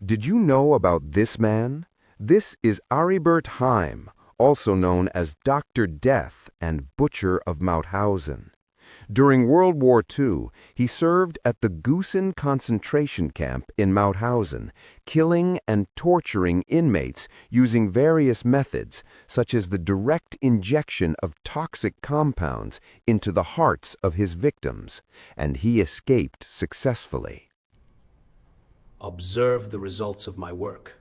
Did you know about this man? This is Aribert Heim, also known as Dr. Death and Butcher of Mauthausen. During World War II, he served at the Gusen concentration camp in Mauthausen, killing and torturing inmates using various methods, such as the direct injection of toxic compounds into the hearts of his victims, and he escaped successfully. Observe the results of my work.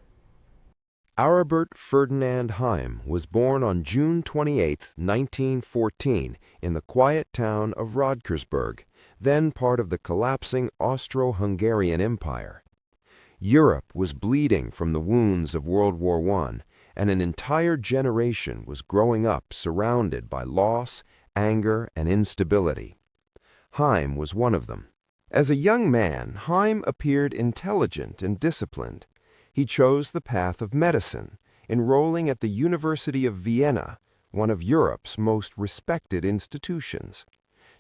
Aribert Ferdinand Heim was born on June 28, 1914, in the quiet town of Rodkersburg, then part of the collapsing Austro-Hungarian Empire. Europe was bleeding from the wounds of World War I, and an entire generation was growing up surrounded by loss, anger, and instability. Heim was one of them. As a young man, Heim appeared intelligent and disciplined. He chose the path of medicine, enrolling at the University of Vienna, one of Europe's most respected institutions.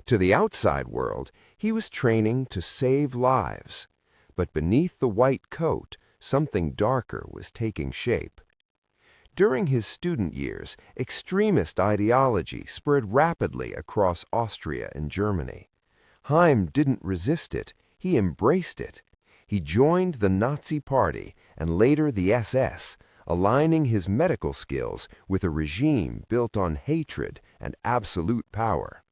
To the outside world, he was training to save lives. But beneath the white coat, something darker was taking shape. During his student years, extremist ideology spread rapidly across Austria and Germany. Heim didn't resist it, he embraced it. He joined the Nazi Party and later the SS, aligning his medical skills with a regime built on hatred and absolute power.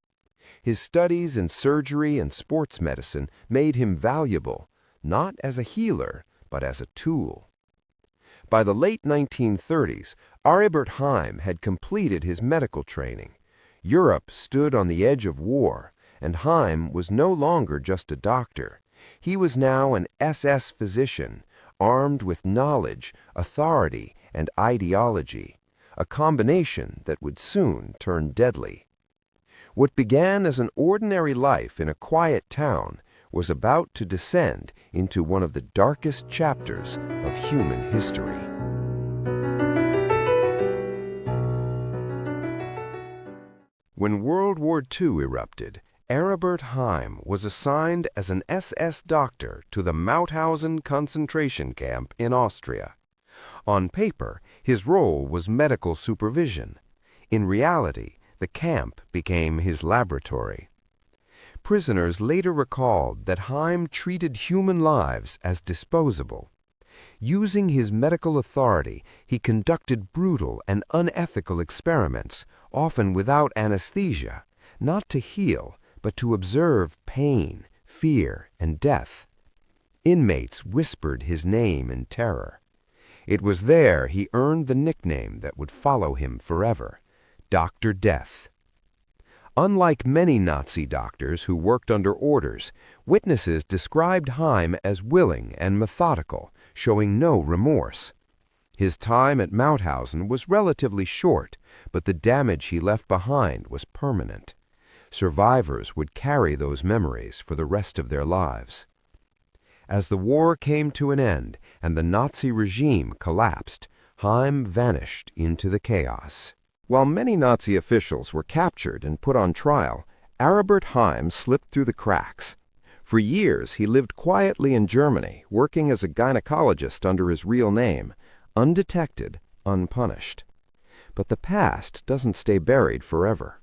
His studies in surgery and sports medicine made him valuable, not as a healer, but as a tool. By the late 1930s, Aribert Heim had completed his medical training. Europe stood on the edge of war, and Heim was no longer just a doctor. He was now an SS physician, armed with knowledge, authority, and ideology, a combination that would soon turn deadly. What began as an ordinary life in a quiet town was about to descend into one of the darkest chapters of human history. When World War II erupted, Aribert Heim was assigned as an SS doctor to the Mauthausen concentration camp in Austria. On paper, his role was medical supervision. In reality, the camp became his laboratory. Prisoners later recalled that Heim treated human lives as disposable. Using his medical authority, he conducted brutal and unethical experiments, often without anesthesia, not to heal, but to observe pain, fear, and death. Inmates whispered his name in terror. It was there he earned the nickname that would follow him forever, Dr. Death. Unlike many Nazi doctors who worked under orders, witnesses described Heim as willing and methodical, showing no remorse. His time at Mauthausen was relatively short, but the damage he left behind was permanent. Survivors would carry those memories for the rest of their lives. As the war came to an end and the Nazi regime collapsed, Heim vanished into the chaos. While many Nazi officials were captured and put on trial, Aribert Heim slipped through the cracks. For years, he lived quietly in Germany, working as a gynecologist under his real name, undetected, unpunished. But the past doesn't stay buried forever.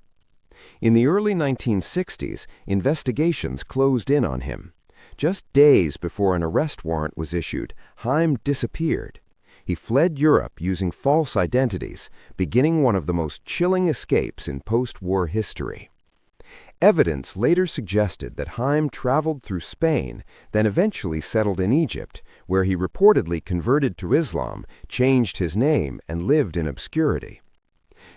In the early 1960s, investigations closed in on him. Just days before an arrest warrant was issued, Heim disappeared. He fled Europe using false identities, beginning one of the most chilling escapes in post-war history. Evidence later suggested that Heim traveled through Spain, then eventually settled in Egypt, where he reportedly converted to Islam, changed his name, and lived in obscurity.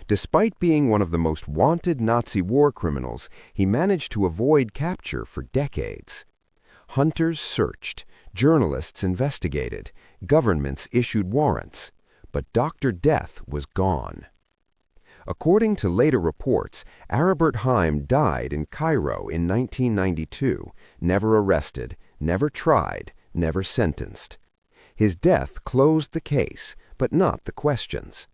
Despite being one of the most wanted Nazi war criminals, he managed to avoid capture for decades. Hunters searched, journalists investigated, governments issued warrants, but Dr. Death was gone. According to later reports, Aribert Heim died in Cairo in 1992, never arrested, never tried, never sentenced. His death closed the case, but not the questions.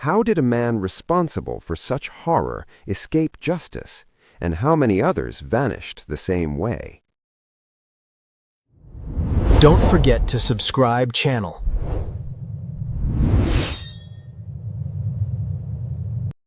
How did a man responsible for such horror escape justice, and how many others vanished the same way? Don't forget to subscribe channel.